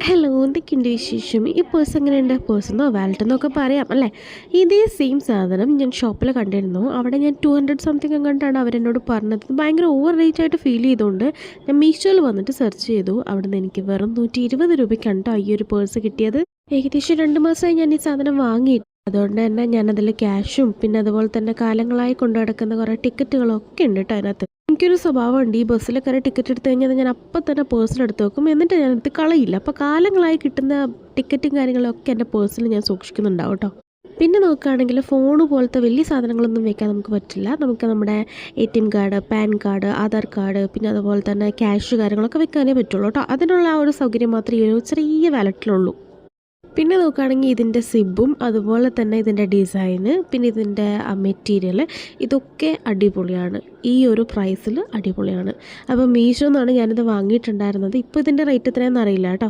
Hello, എന്തൊക്കെയുണ്ട് വിശേഷം? ഈ പേഴ്സ് എങ്ങനെയുണ്ട്? പേഴ്സെന്നോ വാലറ്റെന്നൊക്കെ പറയാം അല്ലേ? ഇതേ സെയിം സാധനം ഞാൻ ഷോപ്പിൽ കണ്ടിരുന്നു. അവിടെ ഞാൻ 200 സംതിങ് എങ്ങാണ്ടാണ് അവരെന്നോട് പറഞ്ഞത്. ഇത് ഭയങ്കര ഓവർ റേറ്റ് ആയിട്ട് ഫീൽ ചെയ്തുകൊണ്ട് ഞാൻ മീഷോയിൽ വന്നിട്ട് സെർച്ച് ചെയ്തു. അവിടുന്ന് എനിക്ക് വെറും 120 രൂപയ്ക്കാണ് ട്ടോ ഈ ഒരു പേഴ്സ് കിട്ടിയത്. ഏകദേശം 2 മാസമായി ഞാൻ ഈ സാധനം വാങ്ങിയിട്ട്. അതുകൊണ്ട് തന്നെ ഞാനതിൽ ക്യാഷും പിന്നെ അതുപോലെ തന്നെ കാലങ്ങളായി കൊണ്ടു നടക്കുന്ന കുറേ ടിക്കറ്റുകളൊക്കെ ഉണ്ട് കേട്ടോ അതിനകത്ത്. എനിക്കൊരു സ്വഭാവമുണ്ട്, ഈ ബസ്സിൽ കയറി ടിക്കറ്റ് എടുത്തു കഴിഞ്ഞാൽ ഞാൻ അപ്പം തന്നെ പേഴ്സിലെടുത്ത് വെക്കും, എന്നിട്ട് ഞാനെടുത്ത് കളയില്ല. അപ്പോൾ കാലങ്ങളായി കിട്ടുന്ന ടിക്കറ്റും കാര്യങ്ങളൊക്കെ എൻ്റെ പേഴ്സിൽ ഞാൻ സൂക്ഷിക്കുന്നുണ്ടാവും കേട്ടോ. പിന്നെ നോക്കുകയാണെങ്കിൽ ഫോണ് പോലത്തെ വലിയ സാധനങ്ങളൊന്നും വെക്കാൻ നമുക്ക് പറ്റില്ല. നമുക്ക് നമ്മുടെ ATM card, pan card, Aadhaar card, പിന്നെ അതുപോലെ തന്നെ ക്യാഷ് കാര്യങ്ങളൊക്കെ വെക്കാനേ പറ്റുള്ളൂ കേട്ടോ. അതിനുള്ള ആ ഒരു സൗകര്യം മാത്രമേ ഈ ഒരു ചെറിയ വാലറ്റിലുള്ളൂ. പിന്നെ നോക്കുകയാണെങ്കിൽ ഇതിൻ്റെ സിബും അതുപോലെ തന്നെ ഇതിൻ്റെ ഡിസൈന് പിന്നെ ഇതിൻ്റെ മെറ്റീരിയൽ ഇതൊക്കെ അടിപൊളിയാണ്. ഈ ഒരു പ്രൈസിൽ അടിപൊളിയാണ്. അപ്പോൾ മീഷോ നിന്നാണ് ഞാനിത് വാങ്ങിയിട്ടുണ്ടായിരുന്നത്. ഇപ്പോൾ ഇതിൻ്റെ റേറ്റ് എത്രയാണെന്ന് അറിയില്ല കേട്ടോ.